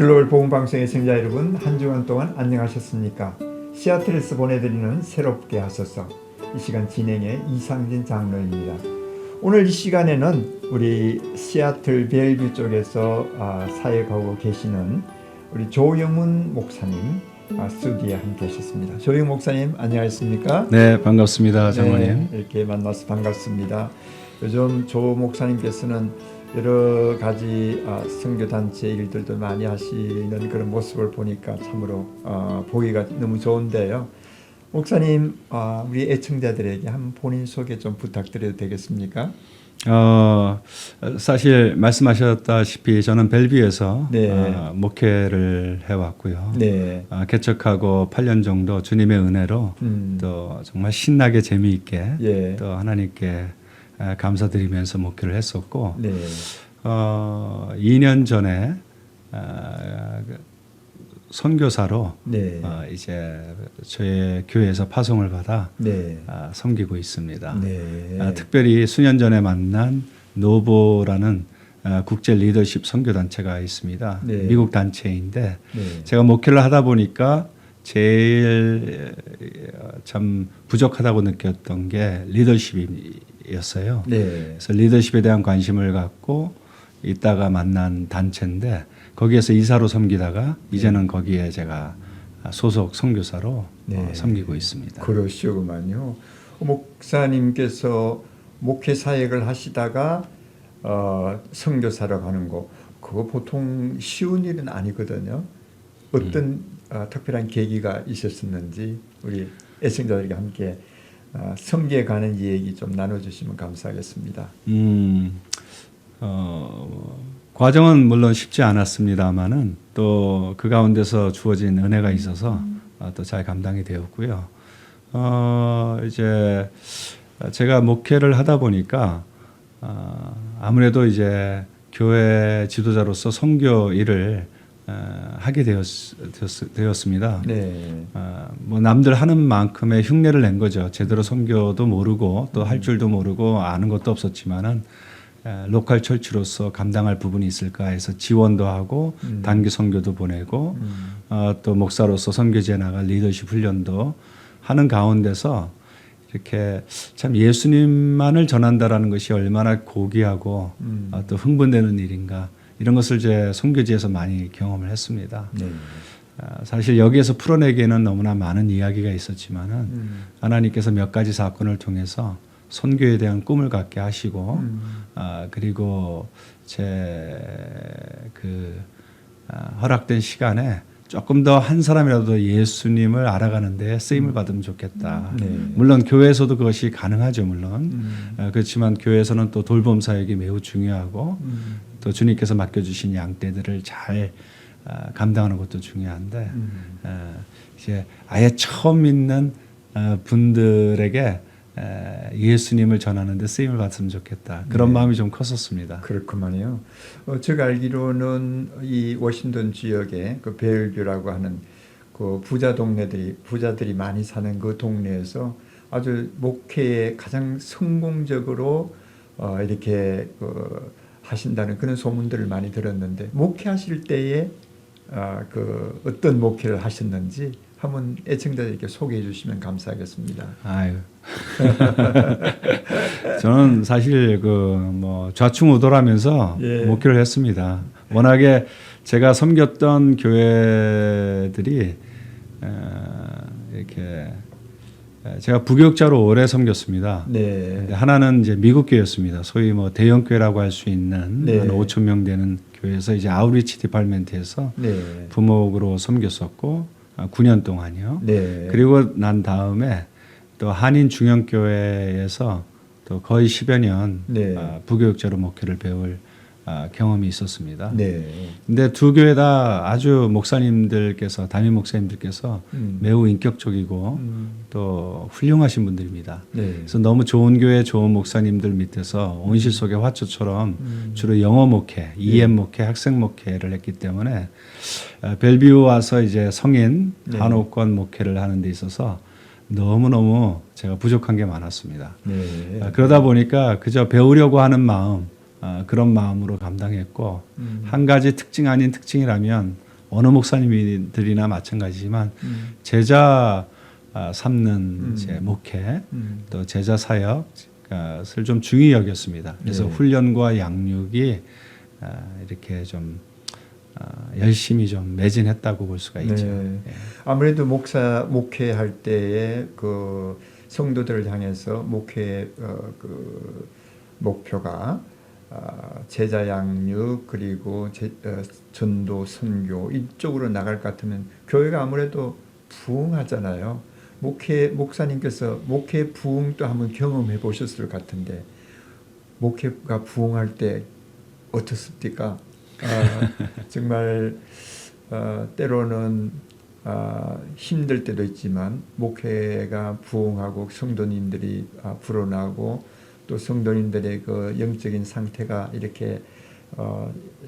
글로벌 복음방송의 시청자 여러분, 한 주간 동안 안녕하셨습니까? 시애틀에서 보내드리는 새롭게 하소서, 이 시간 진행의 이상진 장로입니다. 오늘 이 시간에는 우리 시애틀 벨뷰 쪽에서 사역하고 계시는 우리 조영훈 목사님 스튜디오에 함께 하셨습니다. 조영훈 목사님 안녕하십니까? 네, 반갑습니다, 장로님. 네, 이렇게 만나서 반갑습니다. 요즘 조 목사님께서는 여러 가지 선교단체 일들도 많이 하시는 그런 모습을 보니까 참으로 보기가 너무 좋은데요. 목사님, 우리 애청자들에게 한번 본인 소개 좀 부탁드려도 되겠습니까? 사실 말씀하셨다시피 저는 벨뷰에서 네. 목회를 해왔고요. 네. 개척하고 8년 정도 주님의 은혜로 또 정말 신나게 재미있게 예. 또 하나님께 감사드리면서 목회를 했었고, 네. 2년 전에 선교사로 네. 이제 저희 교회에서 파송을 받아 네. 섬기고 있습니다. 네. 특별히 수년 전에 만난 노보라는 국제 리더십 선교 단체가 있습니다. 네. 미국 단체인데 네. 제가 목회를 하다 보니까 제일 참 부족하다고 느꼈던 게 리더십이었어요. 네. 그래서 리더십에 대한 관심을 갖고 있다가 만난 단체인데 거기에서 이사로 섬기다가 이제는 거기에 제가 소속 선교사로 네. 섬기고 있습니다. 그러시구만요. 목사님께서 목회 사역을 하시다가 선교사로 가는 거, 그거 보통 쉬운 일은 아니거든요. 어떤 특별한 계기가 있었는지 우리 애청자들과 함께 섬기에 가는 얘기 좀 나눠주시면 감사하겠습니다. 과정은 물론 쉽지 않았습니다만은 또 그 가운데서 주어진 은혜가 있어서 또 잘 감당이 되었고요. 이제 제가 목회를 하다 보니까 아무래도 이제 교회 지도자로서 선교 일을 하게 되었습니다. 네. 뭐 남들 하는 만큼의 흉내를 낸 거죠. 제대로 선교도 모르고 또 할 줄도 모르고 아는 것도 없었지만은 로컬 철치로서 감당할 부분이 있을까 해서 지원도 하고 단기 선교도 보내고 또 목사로서 선교지에 나갈 리더십 훈련도 하는 가운데서 이렇게 참 예수님만을 전한다라는 것이 얼마나 고귀하고 또 흥분되는 일인가, 이런 것을 제 선교지에서 많이 경험을 했습니다. 네. 사실 여기에서 풀어내기에는 너무나 많은 이야기가 있었지만은 하나님께서 몇 가지 사건을 통해서 선교에 대한 꿈을 갖게 하시고 그리고 제 허락된 시간에 조금 더 한 사람이라도 예수님을 알아가는 데 쓰임을 받으면 좋겠다. 네. 물론 교회에서도 그것이 가능하죠, 물론. 그렇지만 교회에서는 또 돌봄 사역이 매우 중요하고 또 주님께서 맡겨주신 양떼들을 잘 감당하는 것도 중요한데 이제 아예 처음 믿는 분들에게 예수님을 전하는데 쓰임을 받으면 좋겠다. 그런 네. 마음이 좀 컸었습니다. 그렇구만요. 제가 알기로는 이 워싱턴 지역에 그 벨뷰라고 하는 그 부자들이 많이 사는 그 동네에서 아주 목회에 가장 성공적으로 이렇게 하신다는 그런 소문들을 많이 들었는데, 목회하실 때에 어떤 목회를 하셨는지 한번 애청자들에게 소개해 주시면 감사하겠습니다. 아유. 저는 사실 뭐 좌충우돌하면서 예. 목회를 했습니다. 워낙에 제가 섬겼던 교회들이 이렇게 제가 부교육자로 오래 섬겼습니다. 네. 하나는 이제 미국 교회였습니다. 소위 뭐 대형 교회라고 할 수 있는 네. 한 5천 명 되는 교회에서 이제 아우리치 디파트먼트에서 네. 부목으로 섬겼었고 9년 동안요. 네. 그리고 난 다음에 또 한인 중형교회에서 또 거의 10여 년 네. 부교육자로 목회를 배울 경험이 있었습니다. 네. 근데 두 교회 다 아주 목사님들께서, 담임 목사님들께서 매우 인격적이고 또 훌륭하신 분들입니다. 네. 그래서 너무 좋은 교회, 좋은 목사님들 밑에서 온실 속의 화초처럼 주로 영어 목회, EM 목회, 학생 목회를 했기 때문에 벨뷰 와서 이제 성인 네. 한옥권 목회를 하는 데 있어서 너무너무 제가 부족한 게 많았습니다. 네. 그러다 보니까 그저 배우려고 하는 마음, 그런 마음으로 감당했고 한 가지 특징 아닌 특징이라면 어느 목사님들이나 마찬가지지만 제자 삼는 이제 목회 또 제자 사역을 좀 중히 여겼습니다. 그래서 네. 훈련과 양육이 이렇게 좀 열심히 좀 매진했다고 볼 수가 있죠. 네. 예. 아무래도 목회할 때에 그 성도들을 향해서 목회 그 목표가 제자 양육 그리고 전도 선교 이쪽으로 나갈 것 같으면 교회가 아무래도 부흥하잖아요. 목사님께서 목회 부흥도 한번 경험해 보셨을 것 같은데 목회가 부흥할 때 어떻습니까? 정말 때로는 힘들 때도 있지만 목회가 부흥하고 성도님들이 불어나고 또 성도님들의 그 영적인 상태가 이렇게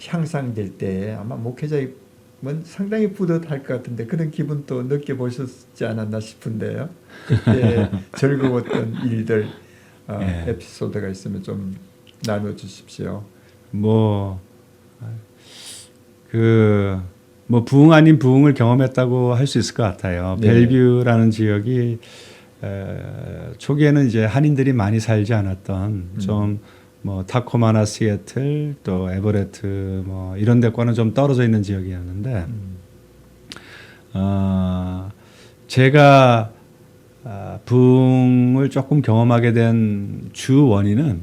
향상될 때에 아마 목회자는 상당히 뿌듯할 것 같은데 그런 기분도 느껴보셨지 않았나 싶은데요. 그때 즐거웠던 일들 예. 에피소드가 있으면 좀 나눠주십시오. 뭐 부흥 아닌 부흥을 경험했다고 할 수 있을 것 같아요. 네. 벨뷰라는 지역이 초기에는 이제 한인들이 많이 살지 않았던 좀 뭐 타코마나 시애틀 또 에버레트 뭐 이런 데과는 좀 떨어져 있는 지역이었는데 제가 부흥을 조금 경험하게 된 주 원인은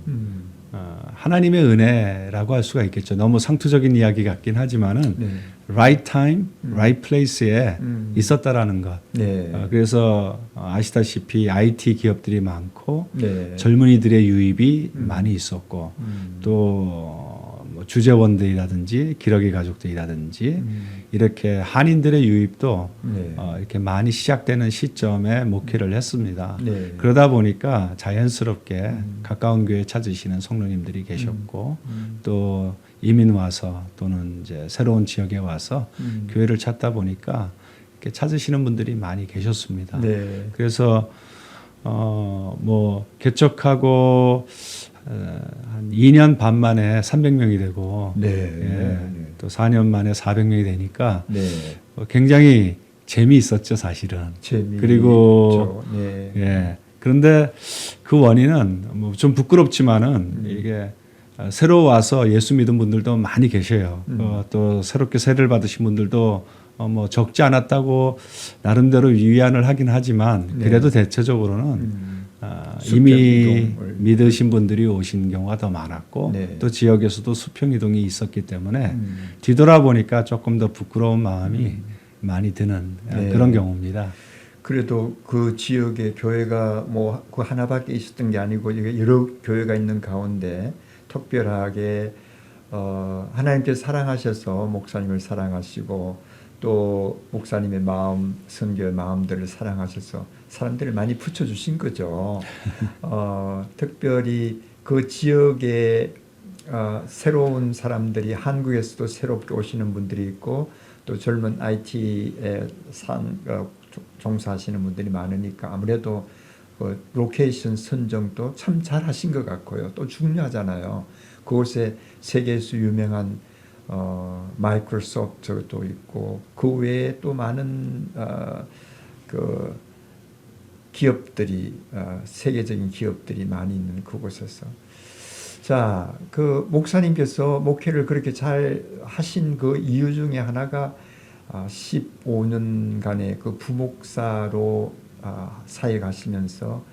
하나님의 은혜라고 할 수가 있겠죠. 너무 상투적인 이야기 같긴 하지만은 네. right time, right place에 있었다라는 것. 네. 그래서 아시다시피 IT 기업들이 많고 네. 젊은이들의 유입이 많이 있었고 또뭐 주재원들이라든지 기러기 가족들이라든지 이렇게 한인들의 유입도 네. 이렇게 많이 시작되는 시점에 목회를 했습니다. 네. 그러다 보니까 자연스럽게 가까운 교회 찾으시는 성도님들이 계셨고 또 이민 와서 또는 이제 새로운 지역에 와서 교회를 찾다 보니까 이렇게 찾으시는 분들이 많이 계셨습니다. 네. 그래서 뭐 개척하고 한 2년 반 만에 300명이 되고 네. 예, 또 4년 만에 400명이 되니까 네. 굉장히 재미있었죠, 사실은. 그리고 네. 예. 그런데 그 원인은 뭐 좀 부끄럽지만은 이게 새로 와서 예수 믿은 분들도 많이 계셔요. 또 새롭게 세례를 받으신 분들도 뭐 적지 않았다고 나름대로 위안을 하긴 하지만 그래도 대체적으로는 이미 믿으신 분들이 오신 경우가 더 많았고 네. 또 지역에서도 수평 이동이 있었기 때문에 뒤돌아보니까 조금 더 부끄러운 마음이 많이 드는 네. 그런 경우입니다. 그래도 그 지역에 교회가 뭐 그 하나밖에 있었던 게 아니고 이게 여러 교회가 있는 가운데 특별하게 하나님께서 사랑하셔서 목사님을 사랑하시고 또 목사님의 마음, 선교의 마음들을 사랑하셔서 사람들을 많이 붙여주신 거죠. 특별히 그 지역에 새로운 사람들이 한국에서도 새롭게 오시는 분들이 있고 또 젊은 IT에 종사하시는 분들이 많으니까 아무래도 그 로케이션 선정도 참 잘하신 것 같고요. 또 중요하잖아요. 그곳에 세계에서 유명한 마이크로소프트도 있고 그 외에 또 많은 그 기업들이 세계적인 기업들이 많이 있는 그곳에서 자, 그 목사님께서 목회를 그렇게 잘 하신 그 이유 중에 하나가 15년간의 그 부목사로 사역하시면서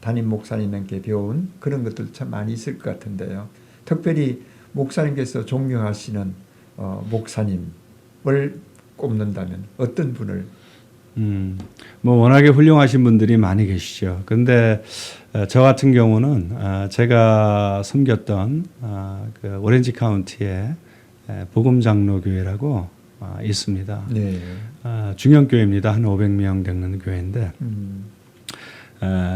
담임 목사님께 배운 그런 것들 참 많이 있을 것 같은데요. 특별히 목사님께서 존경하시는 목사님을 꼽는다면 어떤 분을? 뭐 워낙에 훌륭하신 분들이 많이 계시죠. 그런데 저 같은 경우는 제가 섬겼던 그 오렌지 카운티의 복음장로교회라고 있습니다. 네. 중형교회입니다. 한 500명 되는 교회인데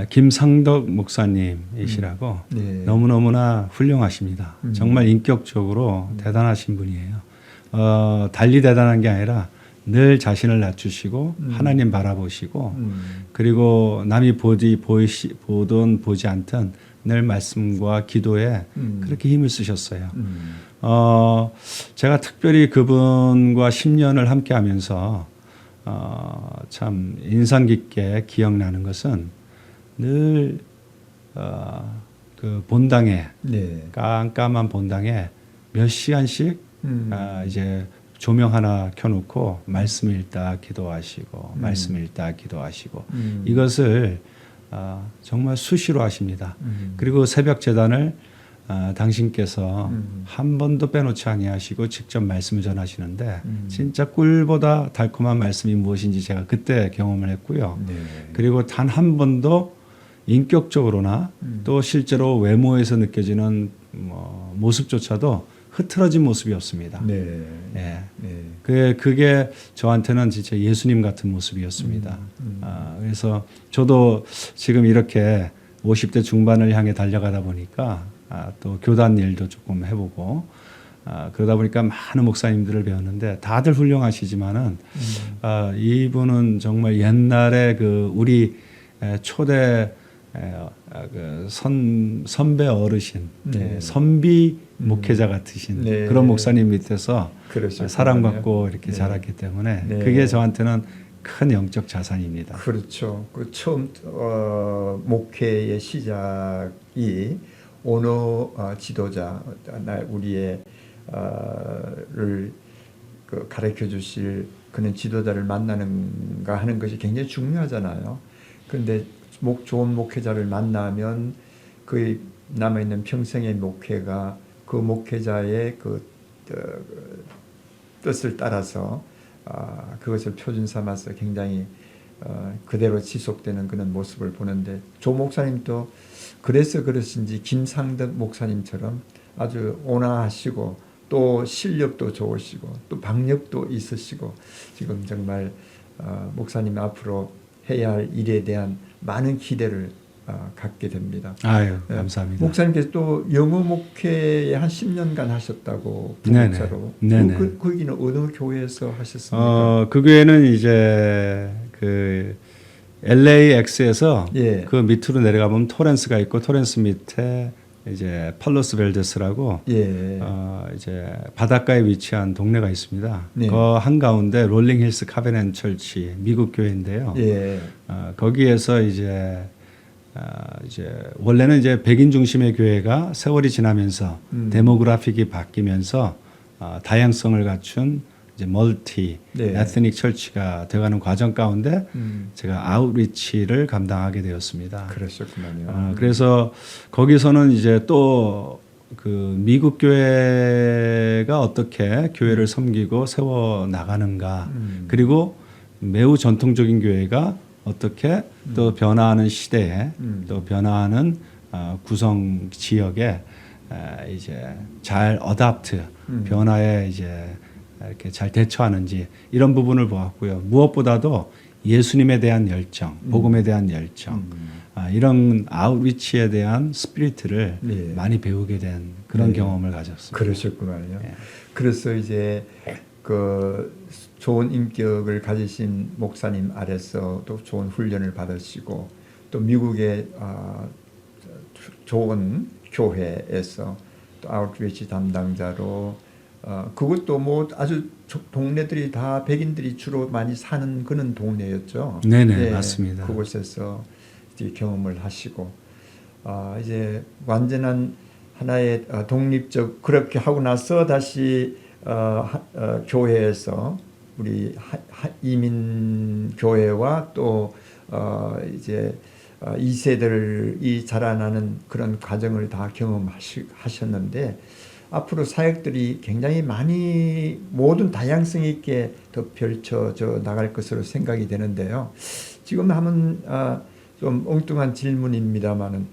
김상덕 목사님이시라고 네. 너무너무나 훌륭하십니다. 정말 인격적으로 대단하신 분이에요. 달리 대단한 게 아니라 늘 자신을 낮추시고 하나님 바라보시고 그리고 남이 보든 보지 않든 늘 말씀과 기도에 그렇게 힘을 쓰셨어요. 제가 특별히 그분과 10년을 함께하면서 참 인상 깊게 기억나는 것은 늘 그 본당에 네. 깜깜한 본당에 몇 시간씩 이제 조명 하나 켜놓고 말씀 읽다 기도하시고 말씀 읽다 기도하시고 이것을 정말 수시로 하십니다. 그리고 새벽 제단을 당신께서 한 번도 빼놓지 아니하시고 직접 말씀을 전하시는데 진짜 꿀보다 달콤한 말씀이 무엇인지 제가 그때 경험을 했고요. 네. 그리고 단 한 번도 인격적으로나 또 실제로 외모에서 느껴지는 모습조차도 흐트러진 모습이 없습니다. 네. 예. 네. 그게 저한테는 진짜 예수님 같은 모습이었습니다. 그래서 저도 지금 이렇게 50대 중반을 향해 달려가다 보니까 또 교단 일도 조금 해보고 그러다 보니까 많은 목사님들을 배웠는데 다들 훌륭하시지만은 이분은 정말 옛날에 그 우리 초대 그 선배 어르신, 네. 선비 목회자 같으신 네. 그런 목사님 밑에서 그러셨군요. 사랑받고 이렇게 네. 자랐기 때문에 네. 그게 저한테는 큰 영적 자산입니다. 그렇죠. 그 처음 목회의 시작이 언어 지도자, 우리의 를 그 가르쳐 주실 그런 지도자를 만나는가 하는 것이 굉장히 중요하잖아요. 그런데 좋은 목회자를 만나면 그 남아있는 평생의 목회가 그 목회자의 그 뜻을 따라서 그것을 표준 삼아서 굉장히 그대로 지속되는 그런 모습을 보는데 조 목사님도 그래서 그러신지 김상덕 목사님처럼 아주 온화하시고 또 실력도 좋으시고 또 박력도 있으시고 지금 정말 목사님 앞으로 해야 할 일에 대한 많은 기대를 갖게 됩니다. 아유, 감사합니다. 목사님께서 또 영어 목회에 한 10년간 하셨다고 네네. 부목사로. 네네. 거기는 어느 교회에서 하셨습니까? 그 교회는 이제 그 LAX에서 예. 그 밑으로 내려가보면 토렌스가 있고 토렌스 밑에 이제 팔로스 벨데스라고 예. 이제 바닷가에 위치한 동네가 있습니다. 네. 그 한가운데 롤링힐스 카베넨 철치 미국 교회인데요. 예. 거기에서 이제 원래는 이제 백인 중심의 교회가 세월이 지나면서 데모그래픽이 바뀌면서 다양성을 갖춘 이제 멀티 네. 에스닉 철치가 되어가는 과정 가운데 제가 아웃리치를 감당하게 되었습니다. 그러셨구만요. 그래서 거기서는 이제 또 그 미국 교회가 어떻게 교회를 섬기고 세워 나가는가 그리고 매우 전통적인 교회가 어떻게 또 변화하는 시대에 또 변화하는 구성 지역에 이제 잘 어답트 변화에 이제 이렇게 잘 대처하는지 이런 부분을 보았고요. 무엇보다도 예수님에 대한 열정, 복음에 대한 열정, 이런 아웃리치에 대한 스피리트를 네. 많이 배우게 된 그런 네. 경험을 가졌습니다. 그러셨구만요. 예. 그래서 이제 그 좋은 인격을 가지신 목사님 아래서 또 좋은 훈련을 받으시고 또 미국의 좋은 교회에서 또 아웃리치 담당자로 그것도 뭐 아주 동네들이 다 백인들이 주로 많이 사는 그런 동네였죠. 네네, 맞습니다. 그곳에서 이제 경험을 하시고 이제 완전한 하나의 독립적 그렇게 하고 나서 다시 교회에서 우리 이민 교회와 또 이제 2세들이 자라나는 그런 과정을 다 경험하셨는데 앞으로 사역들이 굉장히 많이 모든 다양성 있게 더 펼쳐져 나갈 것으로 생각이 되는데요. 지금 하면 좀 엉뚱한 질문입니다만은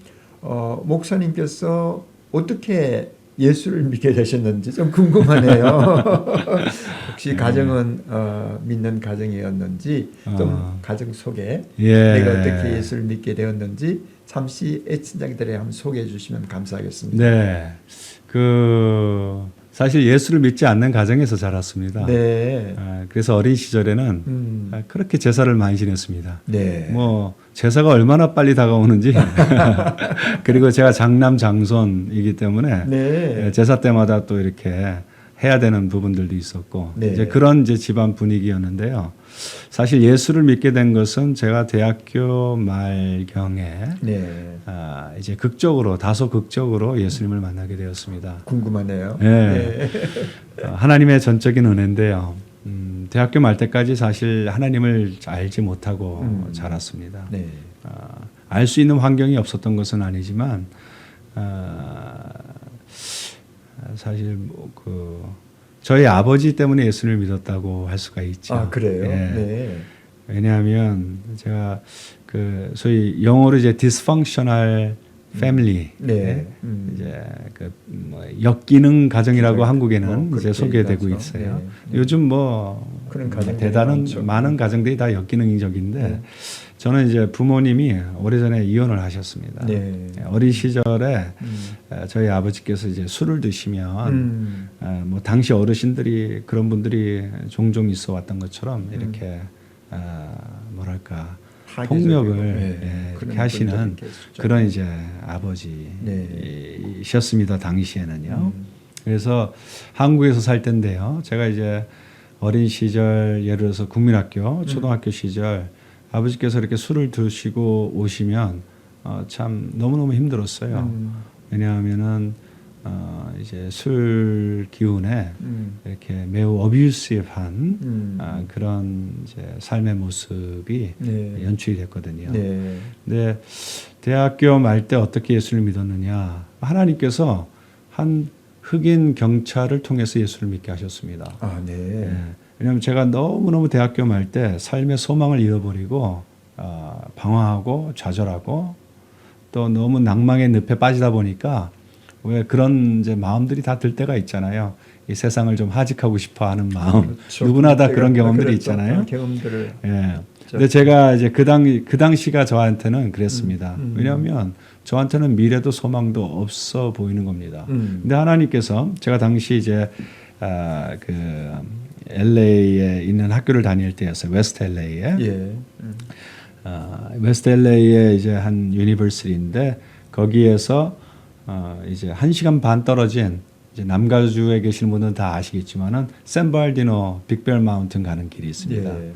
목사님께서 어떻게 예수를 믿게 되셨는지 좀 궁금하네요. 혹시 가정은 믿는 가정이었는지 좀 가정 소개, 내가 어떻게 예수를 믿게 되었는지 잠시 애친자들에 한번 소개해 주시면 감사하겠습니다. 네, 사실 예수를 믿지 않는 가정에서 자랐습니다. 네. 그래서 어린 시절에는 그렇게 제사를 많이 지냈습니다. 네. 뭐 제사가 얼마나 빨리 다가오는지 그리고 제가 장남 장손이기 때문에 네. 제사 때마다 또 이렇게 해야 되는 부분들도 있었고 네. 이제 그런 이제 집안 분위기였는데요. 사실 예수를 믿게 된 것은 제가 대학교 말경에 네. 이제 다소 극적으로 예수님을 만나게 되었습니다. 궁금하네요. 네. 하나님의 전적인 은혜인데요. 대학교 말 때까지 사실 하나님을 알지 못하고 자랐습니다. 네. 알 수 있는 환경이 없었던 것은 아니지만 사실 저희 아버지 때문에 예수를 믿었다고 할 수가 있죠. 아, 그래요? 예. 네. 왜냐하면 제가 소위 영어로 이제 dysfunctional family, 네. 이제 역기능 가정이라고 그렇죠. 한국에는 이제 그렇게 소개되고 얘기하죠. 있어요. 네. 요즘 그런 가정들이 대단한 많죠. 많은 가정들이 다 역기능적인데 저는 이제 부모님이 오래전에 이혼을 하셨습니다. 네. 어린 시절에 저희 아버지께서 이제 술을 드시면 뭐 당시 어르신들이 그런 분들이 종종 있어 왔던 것처럼 이렇게 뭐랄까 폭력을 네. 그렇게 하시는 그런 이제 아버지셨습니다. 당시에는요. 그래서 한국에서 살 때인데요. 제가 이제 어린 시절 예를 들어서 국민학교, 초등학교 시절 아버지께서 이렇게 술을 드시고 오시면 참 너무너무 힘들었어요. 왜냐하면은 이제 술 기운에 이렇게 매우 어뷰시브한 그런 이제 삶의 모습이 네. 연출이 됐거든요. 네. 근데 대학교 말 때 어떻게 예수를 믿었느냐? 하나님께서 한 흑인 경찰을 통해서 예수를 믿게 하셨습니다. 아, 네. 예. 왜냐하면 제가 너무너무 대학교 말 때 삶의 소망을 잃어버리고 방황하고 좌절하고 또 너무 낭망의 늪에 빠지다 보니까 왜 그런 이제 마음들이 다 들 때가 있잖아요. 이 세상을 좀 하직하고 싶어하는 마음. 그렇죠. 누구나 다 그런 그때가 경험들이 그랬죠. 있잖아요. 경험들을. 예. 근데 제가 이제 그 당시가 저한테는 그랬습니다. 왜냐하면 저한테는 미래도 소망도 없어 보이는 겁니다. 근데 하나님께서 제가 당시 이제 LA에 있는 학교를 다닐 때였어요. 웨스트 LA에. 예. 웨스트 LA에 이제 한 유니버시티인데 거기에서 이제 1시간 반 떨어진 이제 남가주에 계신 분은 다 아시겠지만은 샌바르디노 빅벨 마운틴 가는 길이 있습니다. 예.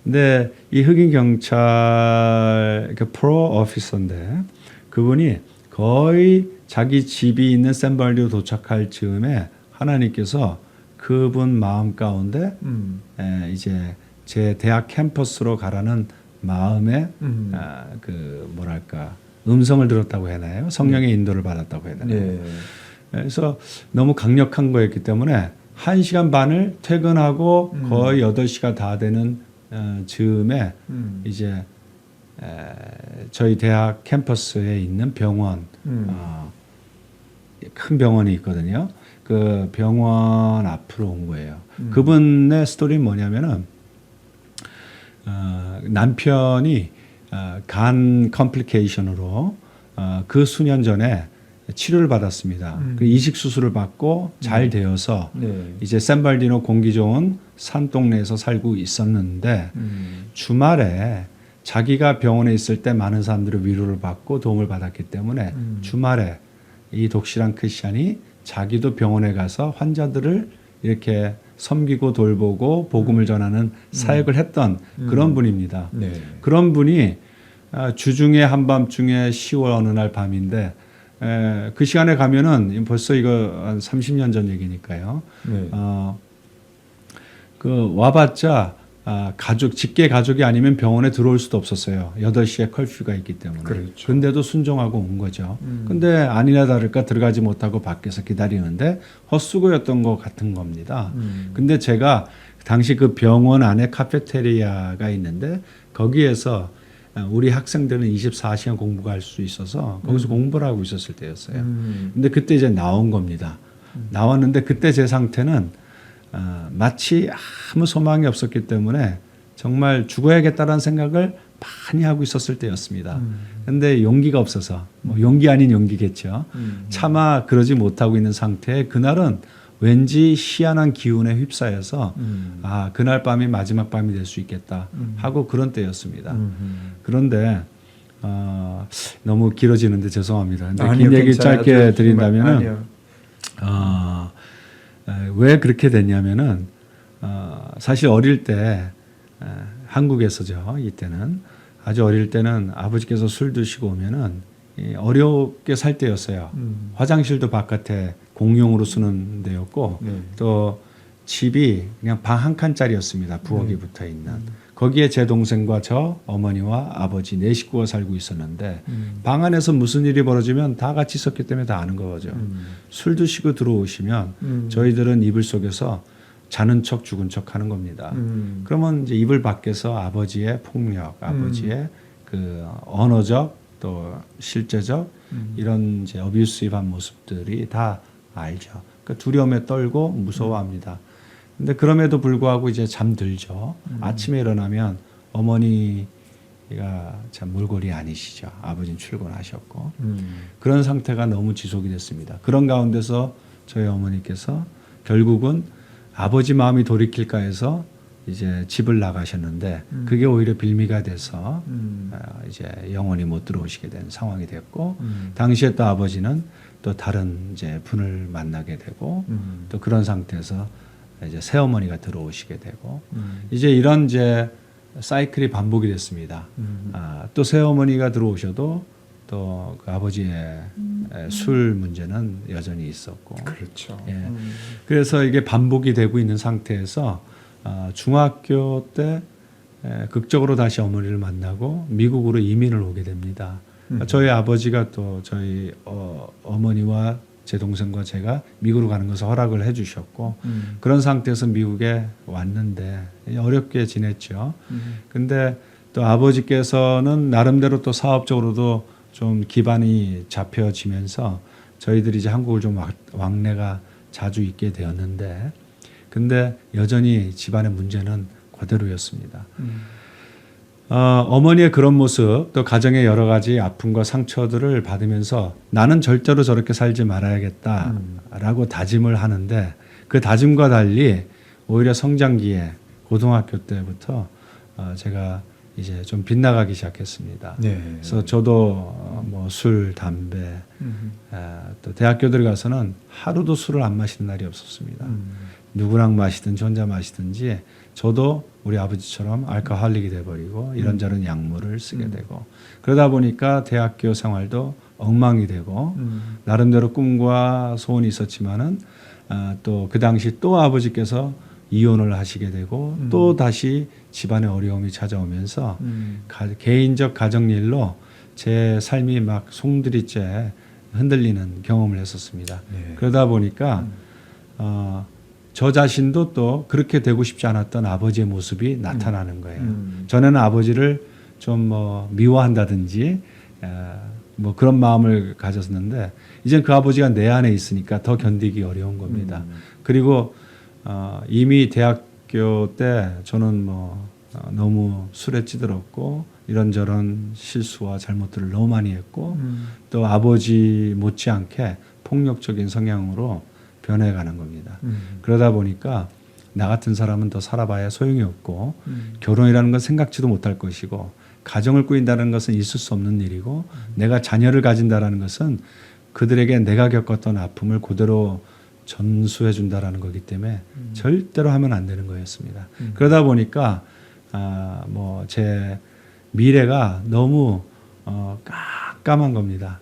근데 이 흑인 경찰 프로 오피서인데 그분이 거의 자기 집이 있는 샌바르디노 도착할 즈음에 하나님께서 그분 마음 가운데 이제 제 대학 캠퍼스로 가라는 마음에 뭐랄까 음성을 들었다고 해야 하나요? 성령의 인도를 받았다고 해야 되나요? 네. 그래서 너무 강력한 거였기 때문에 1시간 반을 퇴근하고 거의 8시가 다 되는 즈음에 이제 저희 대학 캠퍼스에 있는 병원 큰 병원이 있거든요. 그 병원 앞으로 온 거예요. 그분의 스토리는 뭐냐면은 남편이 간 컴플리케이션으로 그 수년 전에 치료를 받았습니다. 그 이식 수술을 받고 잘 되어서 네. 이제 샌발디노 공기 좋은 산 동네에서 살고 있었는데 주말에 자기가 병원에 있을 때 많은 사람들의 위로를 받고 도움을 받았기 때문에 주말에 이 독실한 크리스찬이 자기도 병원에 가서 환자들을 이렇게 섬기고 돌보고 복음을 전하는 사역을 했던 그런 분입니다. 네. 그런 분이 주중에 한밤중에 10월 어느 날 밤인데 그 시간에 가면은 벌써 이거 한 30년 전 얘기니까요. 네. 그 와봤자 직계 가족이 아니면 병원에 들어올 수도 없었어요. 8시에 컬퓨가 있기 때문에. 그렇죠. 근데도 순종하고 온 거죠. 근데 아니나 다를까 들어가지 못하고 밖에서 기다리는데 헛수고였던 것 같은 겁니다. 근데 제가 당시 그 병원 안에 카페테리아가 있는데 거기에서 우리 학생들은 24시간 공부가 할 수 있어서 거기서 공부를 하고 있었을 때였어요. 근데 그때 이제 나온 겁니다. 나왔는데 그때 제 상태는 마치 아무 소망이 없었기 때문에 정말 죽어야겠다라는 생각을 많이 하고 있었을 때였습니다. 근데 용기가 없어서 뭐 용기 아닌 용기겠죠. 차마 그러지 못하고 있는 상태에 그날은 왠지 희한한 기운에 휩싸여서 아 그날 밤이 마지막 밤이 될 수 있겠다 하고 그런 때였습니다. 그런데 너무 길어지는데 죄송합니다. 근데 아니요, 긴 얘기 괜찮아요. 짧게 드린다면은 아니요. 왜 그렇게 됐냐면은 사실 어릴 때 한국에서죠. 이때는 아주 어릴 때는 아버지께서 술 드시고 오면은 어렵게 살 때였어요. 화장실도 바깥에 공용으로 쓰는 데였고 네. 또 집이 그냥 방 한 칸짜리였습니다. 부엌이 붙어 있는. 거기에 제 동생과 저 어머니와 아버지 네 식구가 살고 있었는데 방 안에서 무슨 일이 벌어지면 다 같이 있었기 때문에 다 아는 거죠. 술 드시고 들어오시면 저희들은 이불 속에서 자는 척 죽은 척 하는 겁니다. 그러면 이제 이불 밖에서 아버지의 폭력, 아버지의 그 언어적 또 실제적 이런 이제 어뷰시브한 모습들이 다 알죠. 그러니까 두려움에 떨고 무서워합니다. 근데 그럼에도 불구하고 이제 잠들죠. 아침에 일어나면 어머니가 참 몰골이 아니시죠. 아버지는 출근하셨고 그런 상태가 너무 지속이 됐습니다. 그런 가운데서 저희 어머니께서 결국은 아버지 마음이 돌이킬까 해서 이제 집을 나가셨는데 그게 오히려 빌미가 돼서 이제 영원히 못 들어오시게 된 상황이 됐고 당시에 또 아버지는 또 다른 이제 분을 만나게 되고 또 그런 상태에서 이제 새어머니가 들어오시게 되고 이제 이런 이제 사이클이 반복이 됐습니다. 또 새어머니가 들어오셔도 또 그 아버지의 술 문제는 여전히 있었고 그렇죠. 예. 그래서 이게 반복이 되고 있는 상태에서 중학교 때 극적으로 다시 어머니를 만나고 미국으로 이민을 오게 됩니다. 저희 아버지가 또 저희 어머니와 제 동생과 제가 미국으로 가는 것을 허락을 해주셨고 그런 상태에서 미국에 왔는데 어렵게 지냈죠. 근데 또 아버지께서는 나름대로 또 사업적으로도 좀 기반이 잡혀지면서 저희들이 이제 한국을 좀 왕래가 자주 있게 되었는데 근데 여전히 집안의 문제는 그대로였습니다. 어머니의 그런 모습 또 가정의 여러 가지 아픔과 상처들을 받으면서 나는 절대로 저렇게 살지 말아야겠다라고 다짐을 하는데 그 다짐과 달리 오히려 성장기에 고등학교 때부터 제가 이제 좀 빗나가기 시작했습니다. 네. 그래서 저도 뭐 술, 담배 또 대학교 들어가서는 하루도 술을 안 마시는 날이 없었습니다. 누구랑 마시든지 혼자 마시든지 저도 우리 아버지처럼 알코올릭이 돼버리고 이런저런 약물을 쓰게 되고 그러다 보니까 대학교 생활도 엉망이 되고 나름대로 꿈과 소원이 있었지만은 또 그 당시 또 아버지께서 이혼을 하시게 되고 또 다시 집안의 어려움이 찾아오면서 개인적 가정일로 제 삶이 막 송두리째 흔들리는 경험을 했었습니다. 네. 그러다 보니까 저 자신도 또 그렇게 되고 싶지 않았던 아버지의 모습이 나타나는 거예요. 전에는 아버지를 좀 뭐 미워한다든지 뭐 그런 마음을 가졌는데 이제 그 아버지가 내 안에 있으니까 더 견디기 어려운 겁니다. 그리고 이미 대학교 때 저는 뭐 너무 술에 찌들었고 이런저런 실수와 잘못들을 너무 많이 했고 또 아버지 못지않게 폭력적인 성향으로 변해가는 겁니다. 그러다 보니까 나 같은 사람은 더 살아봐야 소용이 없고 결혼이라는 건 생각지도 못할 것이고 가정을 꾸린다는 것은 있을 수 없는 일이고 내가 자녀를 가진다는 것은 그들에게 내가 겪었던 아픔을 그대로 전수해 준다라는 거기 때문에 절대로 하면 안 되는 거였습니다. 그러다 보니까 뭐 제 미래가 너무 깜깜한 겁니다.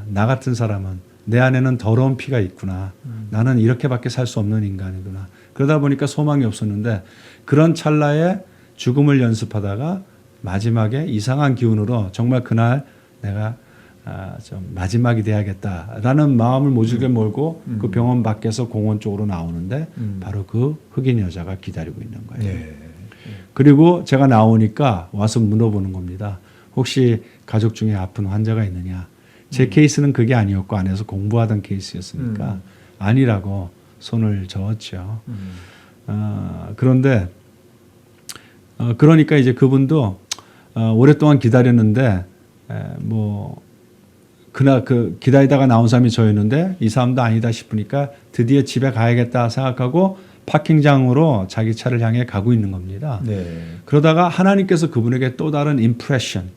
나 같은 사람은 내 안에는 더러운 피가 있구나. 나는 이렇게밖에 살 수 없는 인간이구나. 그러다 보니까 소망이 없었는데 그런 찰나에 죽음을 연습하다가 마지막에 이상한 기운으로 정말 그날 내가 좀 마지막이 돼야겠다라는 마음을 모질게 몰고 그 병원 밖에서 공원 쪽으로 나오는데 바로 그 흑인 여자가 기다리고 있는 거예요. 네. 그리고 제가 나오니까 와서 물어보는 겁니다. 혹시 가족 중에 아픈 환자가 있느냐? 제 케이스는 그게 아니었고 안에서 공부하던 케이스였으니까 아니라고 손을 저었죠. 그런데 그러니까 이제 그분도 오랫동안 기다렸는데 뭐 그날 그 기다리다가 나온 사람이 저였는데 이 사람도 아니다 싶으니까 드디어 집에 가야겠다 생각하고 파킹장으로 자기 차를 향해 가고 있는 겁니다. 네. 그러다가 하나님께서 그분에게 또 다른 임프레션,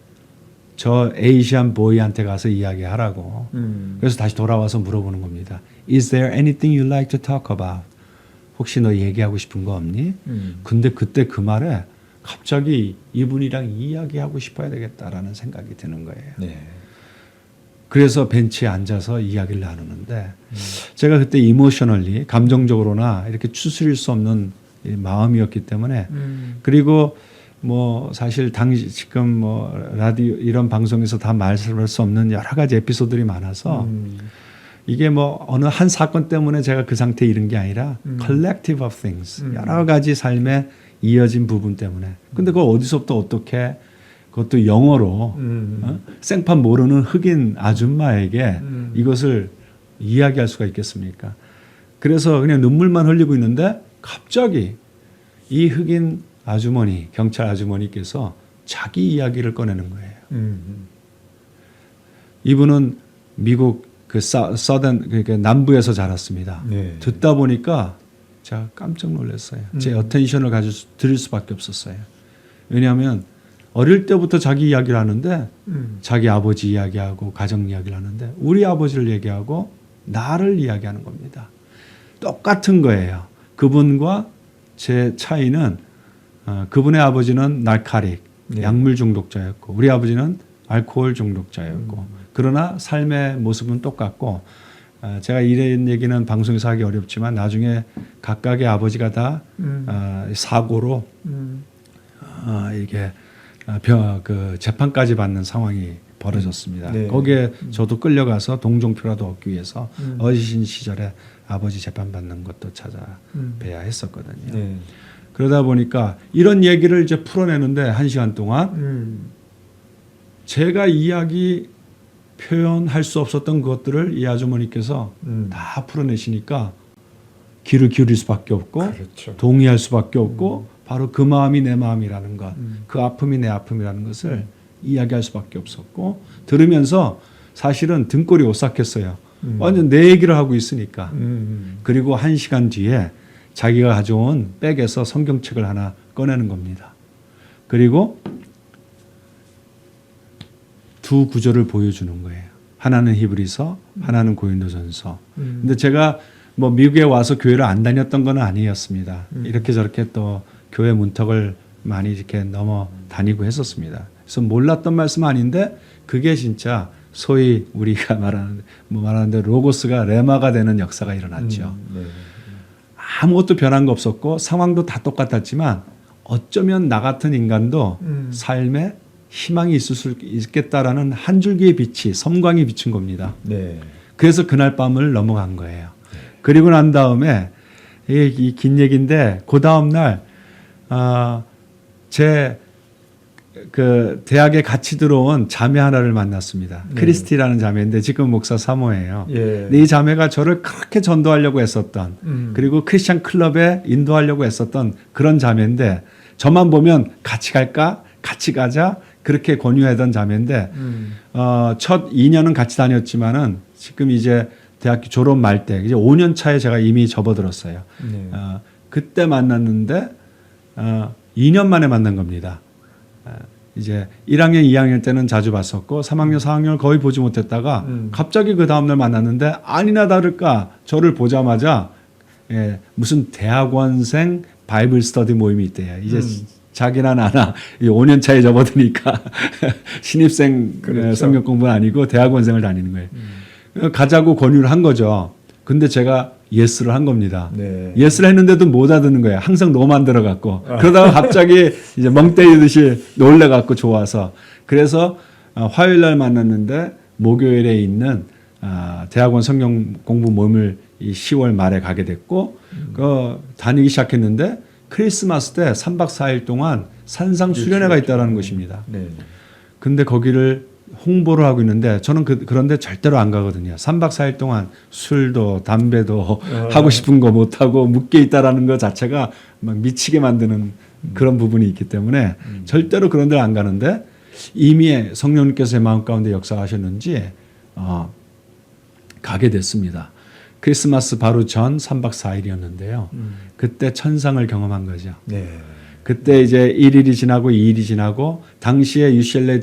저 에이시안 보이한테 가서 이야기하라고. 그래서 다시 돌아와서 물어보는 겁니다. Is there anything you like to talk about? 혹시 너 얘기하고 싶은 거 없니? 근데 그때 그 말에 갑자기 이분이랑 이야기하고 싶어야 되겠다라는 생각이 드는 거예요. 네. 그래서 벤치에 앉아서 이야기를 나누는데 제가 그때 이모셔널리 감정적으로나 이렇게 추스릴 수 없는 이 마음이었기 때문에 그리고 뭐 사실 당시 지금 뭐 라디오 이런 방송에서 다 말할 수 없는 여러 가지 에피소드들이 많아서 이게 뭐 어느 한 사건 때문에 제가 그 상태에 이른 게 아니라 collective of things 여러 가지 삶에 이어진 부분 때문에 근데 그걸 어디서부터 어떻게 그것도 영어로 생판 모르는 흑인 아줌마에게 이것을 이야기할 수가 있겠습니까? 그래서 그냥 눈물만 흘리고 있는데 갑자기 이 흑인 아주머니, 경찰 아주머니께서 자기 이야기를 꺼내는 거예요. 이분은 미국 그 서던 그러니까 남부에서 자랐습니다. 네. 듣다 보니까 제가 깜짝 놀랐어요. 제 어텐션을 드릴 수밖에 없었어요. 왜냐하면 어릴 때부터 자기 이야기를 하는데 자기 아버지 이야기하고 가정 이야기를 하는데 우리 아버지를 얘기하고 나를 이야기하는 겁니다. 똑같은 거예요. 그분과 제 차이는 그분의 아버지는 날카릭, 네. 약물 중독자였고 우리 아버지는 알코올 중독자였고 그러나 삶의 모습은 똑같고 제가 이런 얘기는 방송에서 하기 어렵지만 나중에 각각의 아버지가 다 사고로 이게 그 재판까지 받는 상황이 벌어졌습니다. 네. 거기에 저도 끌려가서 동종표라도 얻기 위해서 어린 시절에 아버지 재판 받는 것도 찾아뵈야 했었거든요. 네. 그러다 보니까 이런 얘기를 이제 풀어내는데 1시간 동안 제가 이야기 표현할 수 없었던 것들을 이 아주머니께서 다 풀어내시니까 귀를 기울일 수밖에 없고 그렇죠. 동의할 수밖에 없고 바로 그 마음이 내 마음이라는 것, 그 아픔이 내 아픔이라는 것을 이야기할 수밖에 없었고 들으면서 사실은 등골이 오싹했어요. 완전 내 얘기를 하고 있으니까. 그리고 1시간 뒤에 자기가 가져온 백에서 성경책을 하나 꺼내는 겁니다. 그리고 두 구절을 보여주는 거예요. 하나는 히브리서, 하나는 고린도전서. 근데 제가 뭐 미국에 와서 교회를 안 다녔던 건 아니었습니다. 이렇게 저렇게 또 교회 문턱을 많이 이렇게 넘어 다니고 했었습니다. 그래서 몰랐던 말씀 아닌데 그게 진짜 소위 우리가 말하는데 로고스가 레마가 되는 역사가 일어났죠. 네. 아무것도 변한 거 없었고 상황도 다 똑같았지만 어쩌면 나 같은 인간도 삶에 희망이 있을 수 있겠다라는 한 줄기의 빛이 섬광이 비친 겁니다. 네. 그래서 그날 밤을 넘어간 거예요. 그리고 난 다음에 이 긴 얘기인데 그 다음 날 제 그 대학에 같이 들어온 자매 하나를 만났습니다. 크리스티라는 자매인데 지금 목사 사모예요. 예. 근데 이 자매가 저를 그렇게 전도하려고 했었던 그리고 크리스찬 클럽에 인도하려고 했었던 그런 자매인데 저만 보면 같이 갈까? 같이 가자? 그렇게 권유하던 자매인데 첫 2년은 같이 다녔지만은 지금 이제 대학교 졸업 말 때 이제 5년 차에 제가 이미 접어들었어요. 네. 그때 만났는데 2년 만에 만난 겁니다. 이제 1학년, 2학년 때는 자주 봤었고 3학년, 4학년을 거의 보지 못했다가 갑자기 그 다음날 만났는데 아니나 다를까 저를 보자마자 무슨 대학원생 바이블 스터디 모임이 있대요. 이제 자기나 나나 5년 차에 접어드니까 신입생 그렇죠. 성경 공부는 아니고 대학원생을 다니는 거예요. 가자고 권유를 한 거죠. 근데 제가 예스를 한 겁니다. 네. 예스를 했는데도 못 알아듣는 거예요. 항상 노만 들어갔고 그러다가 갑자기 이제 멍 때리듯이 놀래갖고 좋아서 그래서 화요일 날 만났는데 목요일에 있는 대학원 성경 공부 모임을 이 10월 말에 가게 됐고 다니기 시작했는데 크리스마스 때 3박 4일 동안 산상 수련회가 있다라는 것입니다. 네. 근데 거기를 홍보를 하고 있는데 저는 그런데 절대로 안 가거든요. 3박 4일 동안 술도 담배도 하고 싶은 거 못하고 묶여 있다라는 것 자체가 막 미치게 만드는 그런 부분이 있기 때문에 절대로 그런 데를 안 가는데 이미 성령님께서 제 마음 가운데 역사하셨는지 가게 됐습니다. 크리스마스 바로 전 3박 4일이었는데요. 그때 천상을 경험한 거죠. 네. 그때 이제 1일이 지나고 2일이 지나고 당시에 UCLA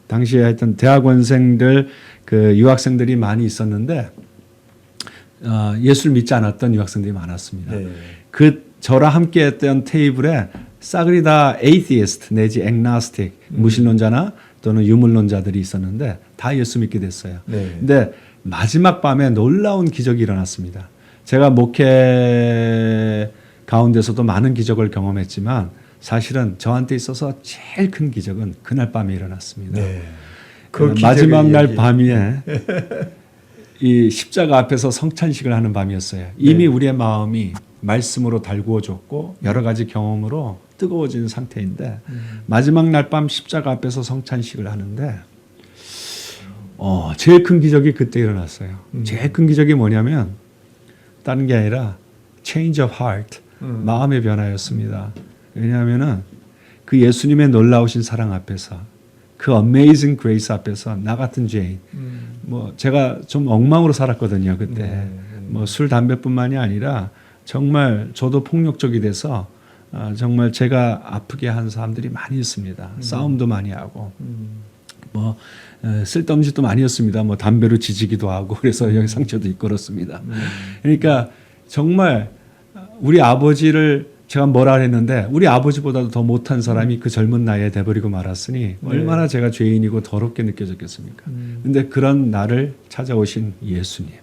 당시에 하여튼 대학원생들 그 유학생들이 많이 있었는데 예수를 믿지 않았던 유학생들이 많았습니다. 네. 그 저랑 함께 했던 테이블에 싸그리 다 에이티스트 내지 agnostic 무신론자나 또는 유물론자들이 있었는데 다 예수 믿게 됐어요. 네. 근데 마지막 밤에 놀라운 기적이 일어났습니다. 제가 목회 가운데서도 많은 기적을 경험했지만 사실은 저한테 있어서 제일 큰 기적은 그날 밤에 일어났습니다. 네. 그 마지막 날 밤에 이 십자가 앞에서 성찬식을 하는 밤이었어요. 이미 우리의 마음이 말씀으로 달구어졌고 여러 가지 경험으로 뜨거워진 상태인데 마지막 날 밤 십자가 앞에서 성찬식을 하는데 제일 큰 기적이 그때 일어났어요. 제일 큰 기적이 뭐냐면 다른 게 아니라 change of heart, 마음의 변화였습니다. 왜냐하면은 그 예수님의 놀라우신 사랑 앞에서 그 amazing grace 앞에서 나 같은 죄인, 뭐 제가 좀 엉망으로 살았거든요 그때. 뭐 술 담배뿐만이 아니라 정말 저도 폭력적이 돼서 정말 제가 아프게 한 사람들이 많이 있습니다. 싸움도 많이 하고 뭐 쓸데없는 짓도 많이 했습니다. 뭐 담배로 지지기도 하고 그래서 여기 상처도 있고 그렇습니다. 그러니까 정말 우리 아버지를 제가 뭐라 했는데 우리 아버지보다도 더 못한 사람이 그 젊은 나이에 돼버리고 말았으니 얼마나 제가 죄인이고 더럽게 느껴졌겠습니까? 근데 그런 나를 찾아오신 예수님.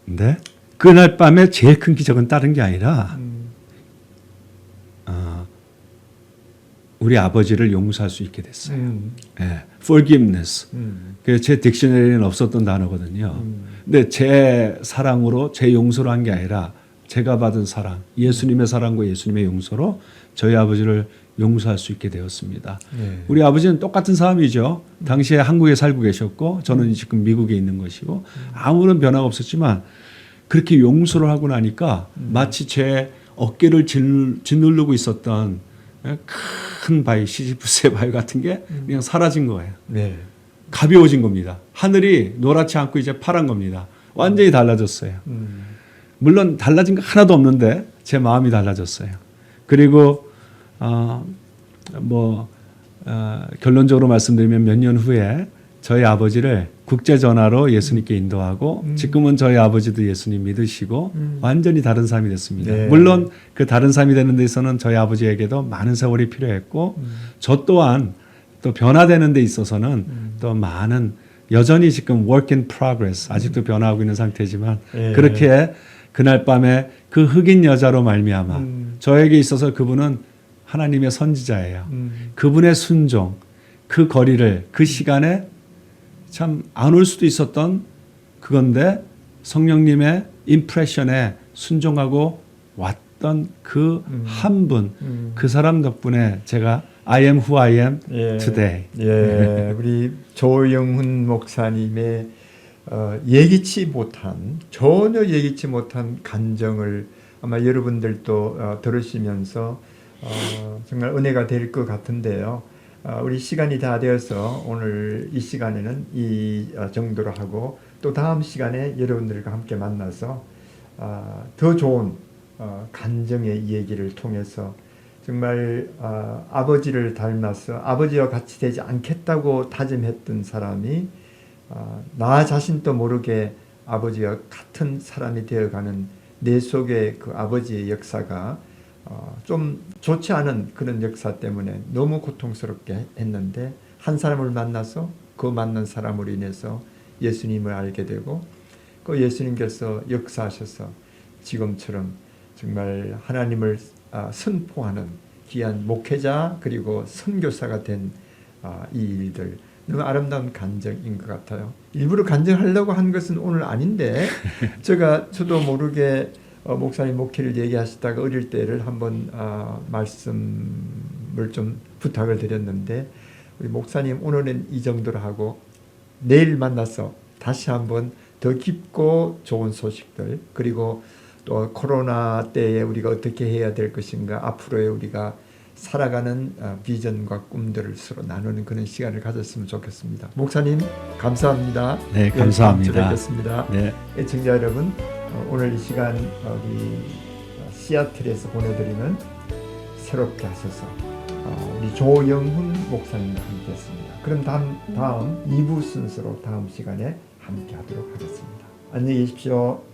근데 그날 밤에 제일 큰 기적은 다른 게 아니라 우리 아버지를 용서할 수 있게 됐어요. 예, forgiveness. 제 딕셔너리에는 없었던 단어거든요. 근데 제 사랑으로 제 용서로 한 게 아니라 제가 받은 사랑, 예수님의 사랑과 예수님의 용서로 저희 아버지를 용서할 수 있게 되었습니다. 네. 우리 아버지는 똑같은 사람이죠. 당시에 한국에 살고 계셨고 저는 지금 미국에 있는 것이고 아무런 변화가 없었지만 그렇게 용서를 하고 나니까 마치 제 어깨를 짓누르고 있었던 큰 바위, 시지프스의 바위 같은 게 그냥 사라진 거예요. 네. 가벼워진 겁니다. 하늘이 노랗지 않고 이제 파란 겁니다. 완전히 달라졌어요. 물론 달라진 거 하나도 없는데 제 마음이 달라졌어요. 그리고 결론적으로 말씀드리면 몇 년 후에 저희 아버지를 국제 전화로 예수님께 인도하고 지금은 저희 아버지도 예수님 믿으시고 완전히 다른 사람이 됐습니다. 네. 물론 그 다른 사람이 되는 데 있어서는 저희 아버지에게도 많은 세월이 필요했고 저 또한 또 변화되는 데 있어서는 또 많은 여전히 지금 work in progress 아직도 변화하고 있는 상태지만 네. 그렇게 그날 밤에 그 흑인 여자로 말미암아 저에게 있어서 그분은 하나님의 선지자예요. 그분의 순종, 그 거리를 그 시간에 참 안 올 수도 있었던 그건데 성령님의 임프레션에 순종하고 왔던 그 한 분, 그 사람 덕분에 제가 I am who I am today. 예, 우리 조영훈 목사님의 전혀 예기치 못한 간정을 아마 여러분들도 들으시면서 정말 은혜가 될 것 같은데요. 우리 시간이 다 되어서 오늘 이 시간에는 이 정도로 하고 또 다음 시간에 여러분들과 함께 만나서 더 좋은 간정의 얘기를 통해서 정말 아버지를 닮아서 아버지와 같이 되지 않겠다고 다짐했던 사람이 나 자신도 모르게 아버지와 같은 사람이 되어가는 내 속의 그 아버지의 역사가 좀 좋지 않은 그런 역사 때문에 너무 고통스럽게 했는데 한 사람을 만나서 그 만난 사람으로 인해서 예수님을 알게 되고 그 예수님께서 역사하셔서 지금처럼 정말 하나님을 선포하는 귀한 목회자 그리고 선교사가 된 이 일들 너무 아름다운 간증인 것 같아요. 일부러 간증하려고 한 것은 오늘 아닌데 저도 모르게 목사님 목회를 얘기하시다가 어릴 때를 한번 말씀을 좀 부탁을 드렸는데 우리 목사님 오늘은 이 정도로 하고 내일 만나서 다시 한번 더 깊고 좋은 소식들 그리고 또 코로나 때에 우리가 어떻게 해야 될 것인가 앞으로의 우리가 살아가는 비전과 꿈들을 서로 나누는 그런 시간을 가졌으면 좋겠습니다. 목사님 감사합니다. 네, 감사합니다. 다음 주에 뵙겠습니다. 네. 애청자 여러분, 오늘 이 시간 우리 시애틀에서 보내드리는 새롭게 하소서 우리 조영훈 목사님과 함께했습니다. 그럼 다음 2부 순서로 다음 시간에 함께하도록 하겠습니다. 안녕히 계십시오.